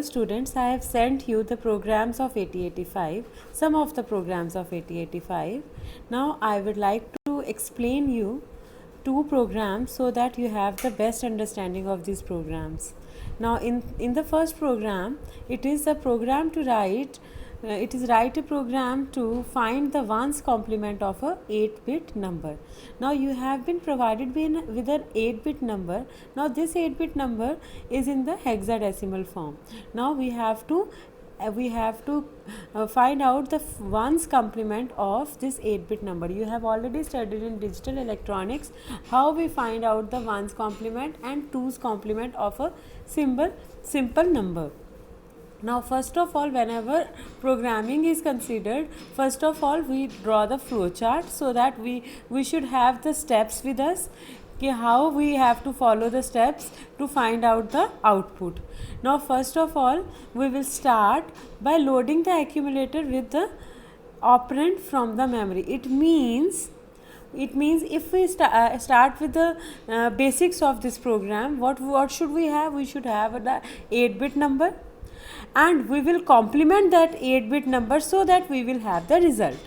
Dear students, I have sent you the programs of 8085, some of the programs of 8085. Now I would like to explain you two programs so that you have the best understanding of these programs. Now in the first program, it is a program to write write a program to find the ones complement of a 8-bit number. Now you have been provided with an 8-bit number. Now this 8-bit number is in the hexadecimal form. Now we have to find out the ones complement of this 8-bit number. You have already studied in digital electronics how we find out the ones complement and twos complement of a simple number. Now first of all, whenever programming is considered, first of all we draw the flow chart so that we should have the steps with us, how we have to follow the steps to find out the output. Now first of all, we will start by loading the accumulator with the operand from the memory. It means if we start with the basics of this program, what should we have? We should have the 8-bit number, and we will complement that 8-bit number so that we will have the result.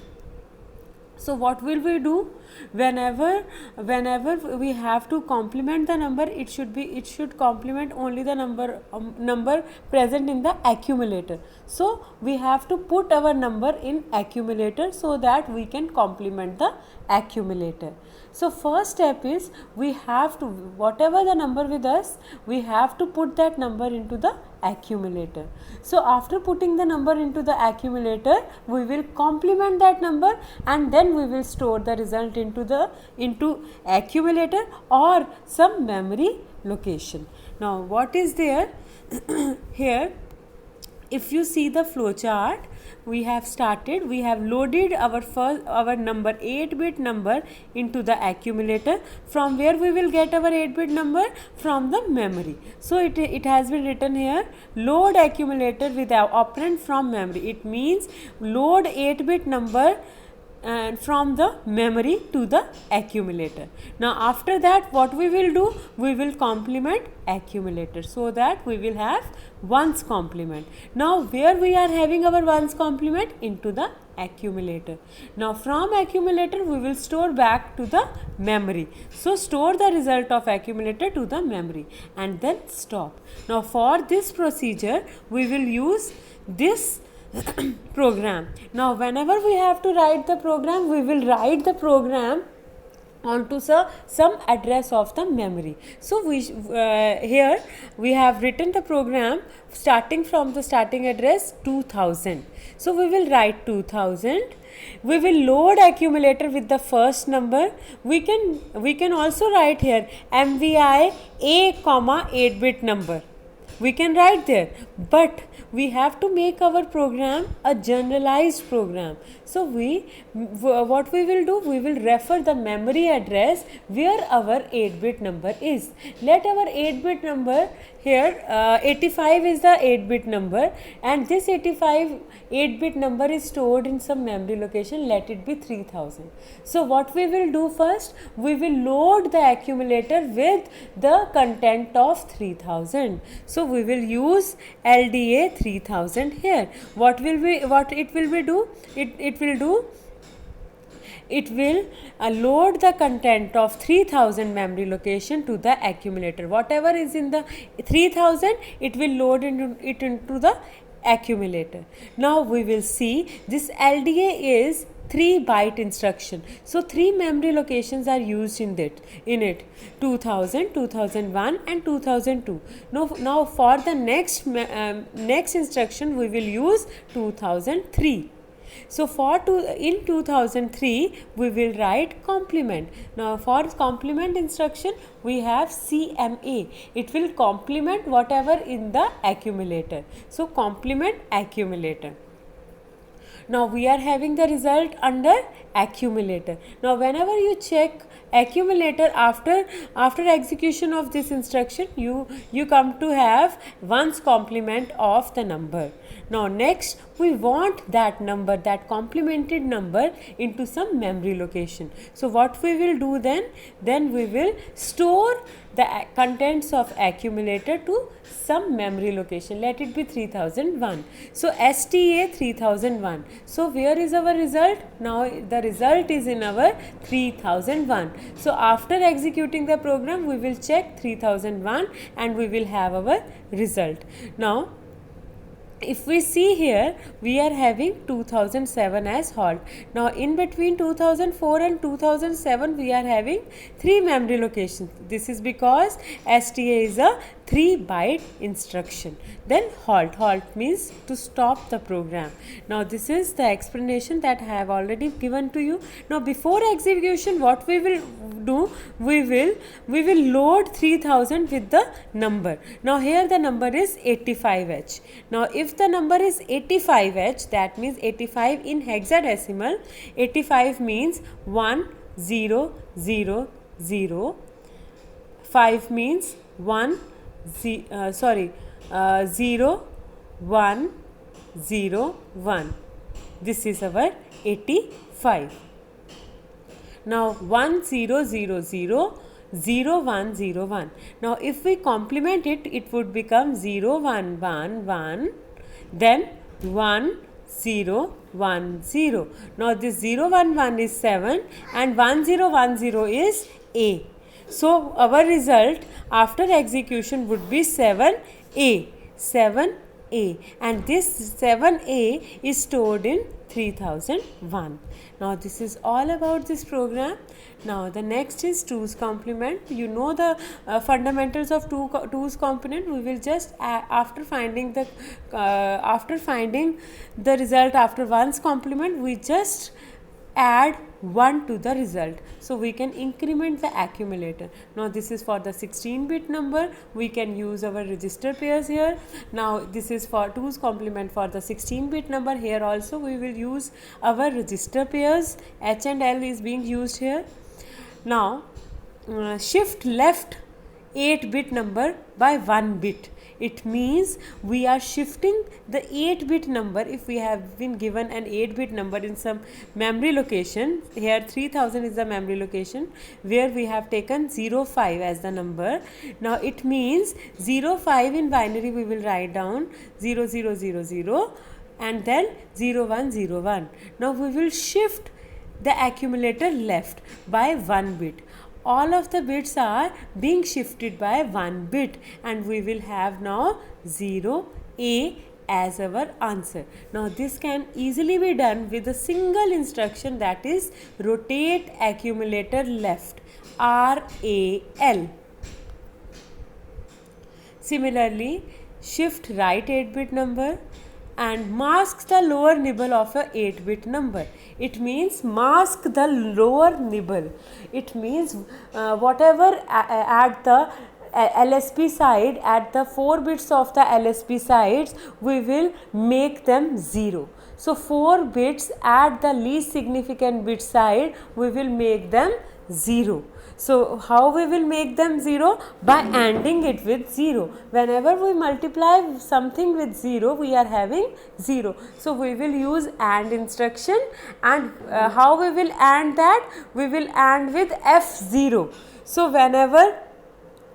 So what will we do? Whenever we have to complement the number, it should complement only the number present in the accumulator. So we have to put our number in accumulator so that we can complement the accumulator. So first step is, we have to, whatever the number with us, we have to put that number into the accumulator. So after putting the number into the accumulator, we will complement that number and then we will store the result into accumulator or some memory location. Now what is there here? If you see the flow chart, we have loaded our number 8-bit number into the accumulator. From where we will get our 8-bit number? From the memory. So it has been written here, load accumulator with our operand from memory. It means load 8-bit number and from the memory to the accumulator. Now after that, what we will do? We will complement accumulator so that we will have ones complement. Now where we are having our ones complement? Into the accumulator. Now from accumulator we will store back to the memory. So store the result of accumulator to the memory and then stop. Now for this procedure we will use this program. Now whenever we have to write the program, we will write the program onto some address of the memory. So here we have written the program starting from the starting address 2000. So we will write 2000. We will load accumulator with the first number. We can also write here MVI A, 8-bit number. We can write there, but we have to make our program a generalized program. So what we will do? We will refer the memory address where our 8-bit number is. Let our 8-bit number here, 85 is the 8-bit number, and this 8-bit number is stored in some memory location. Let it be 3000. So what we will do first? We will load the accumulator with the content of 3000. So we will use LDA 3000 here. What it will load the content of 3000 memory location to the accumulator. Whatever is in the 3000, it will load it into the accumulator. Now we will see this LDA is 3-byte instruction. So 3 memory locations are used in it 2000, 2001 and 2002. Now for the next instruction we will use 2003. So in 2003 we will write complement. Now for complement instruction we have CMA. It will complement whatever in the accumulator. So complement accumulator. Now we are having the result under accumulator. Now whenever you check accumulator after execution of this instruction, you come to have ones complement of the number. Now next we want that number, that complemented number, into some memory location. So what we will do then we will store the contents of accumulator to some memory location. Let it be 3001. So STA 3001. So where is our result? Now the result is in our 3001. So after executing the program, we will check 3001 and we will have our result. Now if we see here, we are having 2007 as halt. Now in between 2004 and 2007 we are having 3 memory locations. This is because STA is a 3-byte instruction. Then halt means to stop the program. Now this is the explanation that I have already given to you. Now before execution, what we will do, we will load 3000 with the number. Now here the number is 85H. Now if the number is 85H, that means 85 in hexadecimal. 85 means 1 0 0 0. 5 means 0 1 0 1. This is our 85. Now 1 0 0 0 0 1 0 1. Now if we complement it, it would become 0 1 1 1, then 1 0 1 0. Now this 0 1 1 is 7 and 1 0 1 0 is A. So our result after execution would be 7A. 7A, and this 7A is stored in 3001. Now this is all about this program. Now the next is 2's complement. You know the fundamentals of 2's complement. We will just after finding the result after 1's complement, we just add 1 to the result, so we can increment the accumulator. Now this is for the 16-bit number. We can use our register pairs here. Now this is for 2's complement for the 16-bit number. Here also we will use our register pairs. H and L is being used here. Now shift left 8-bit number by 1 bit. It means we are shifting the 8-bit number. If we have been given an 8-bit number in some memory location, here 3000 is the memory location where we have taken 05 as the number. Now it means 05 in binary we will write down 0000 and then 0101. Now we will shift the accumulator left by 1 bit. All of the bits are being shifted by 1 bit, and we will have now 0A as our answer. Now this can easily be done with a single instruction, that is rotate accumulator left, RAL. Similarly, shift right 8-bit number and mask the lower nibble of a 8-bit number. It means mask the lower nibble. It means whatever at the LSB side, at the 4 bits of the LSB sides, we will make them 0. So 4 bits at the least significant bit side, we will make them 0. So how we will make them 0? By ANDing it with 0. Whenever we multiply something with 0, we are having 0. So we will use AND instruction, and how we will AND that? We will AND with F0. So whenever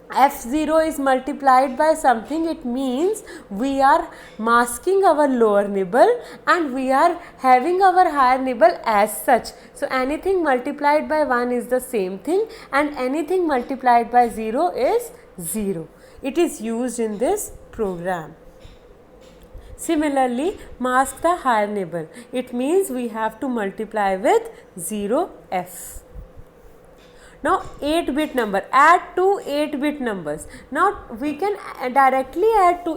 F0 is multiplied by something, it means we are masking our lower nibble and we are having our higher nibble as such. So anything multiplied by 1 is the same thing, and anything multiplied by 0 is 0. It is used in this program. Similarly, mask the higher nibble. It means we have to multiply with 0F. Now 8-bit number, add 2 8-bit numbers. Now we can directly add to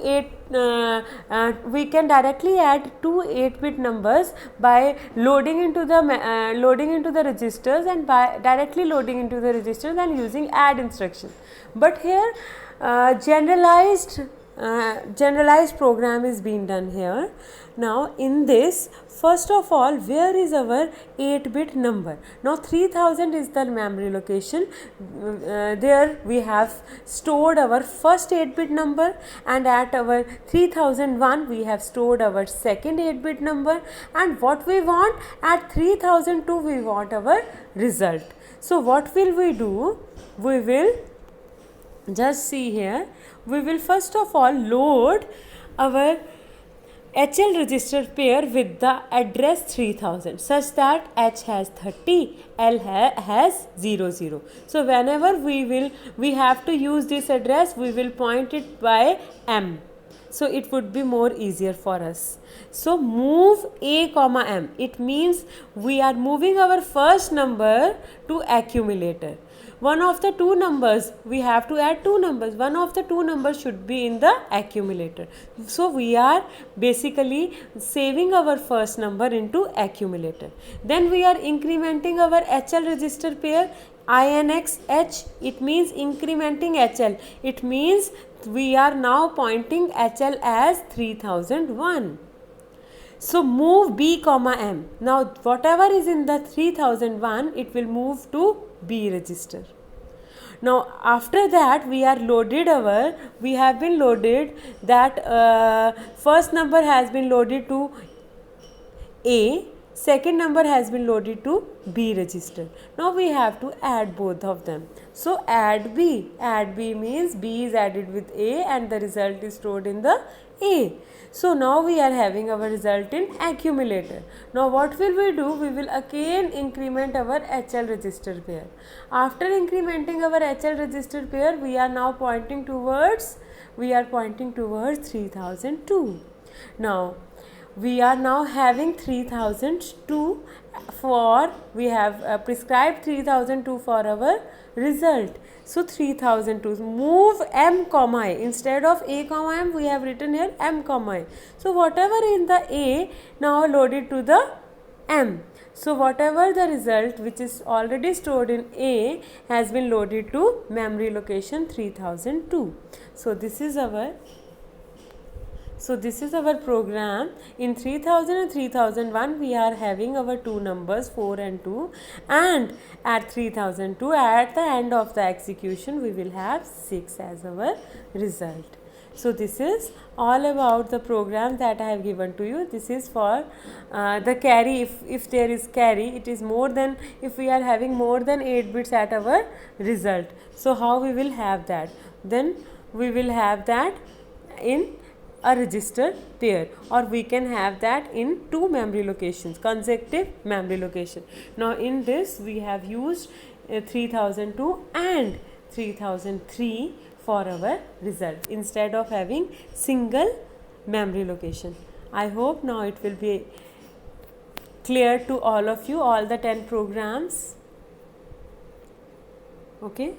2 8-bit numbers by loading into the registers, and by directly loading into the registers and using add instruction. But here generalized program is being done here. Now in this, first of all, where is our 8-bit number? Now 3000 is the memory location. There we have stored our first 8-bit number, and at our 3001 we have stored our second 8-bit number, and what we want at 3002 we want our result. So what will we do? We will Just see here, we will first of all load our HL register pair with the address 3000 such that H has 30, L has 00. So whenever we have to use this address, we will point it by M. So it would be more easier for us. So move A comma M. It means we are moving our first number to accumulator. One of the two numbers, we have to add two numbers. One of the two numbers should be in the accumulator. So we are basically saving our first number into accumulator. Then we are incrementing our HL register pair INXH. It means incrementing HL. It means we are now pointing HL as 3001. So move B comma M. Now whatever is in the 3001, it will move to B register. Now after that we have been loaded that first number has been loaded to A, second number has been loaded to B register. Now we have to add both of them. So add B. Add B means B is added with A and the result is stored in the A. So now we are having our result in accumulator. Now what will we do? We will again increment our HL register pair. After incrementing our HL register pair, we are now pointing towards 3002. Now we are now having 3002 for, we have prescribed 3002 for our result. So 3002, move M comma I. Instead of A comma M, we have written here M comma I. So whatever in the A, now loaded to the M. So whatever the result which is already stored in A has been loaded to memory location 3002. So this is our program. In 3000 and 3001 we are having our two numbers 4 and 2, and at 3002 at the end of the execution we will have 6 as our result. So this is all about the program that I have given to you. This is for the carry. If there is carry, it is more than, if we are having more than 8 bits at our result. So how we will have that? Then we will have that in a register pair, or we can have that in two memory locations, consecutive memory location. Now in this we have used 3002 and 3003 for our result instead of having single memory location. I hope now it will be clear to all of you, all the 10 programs. Okay.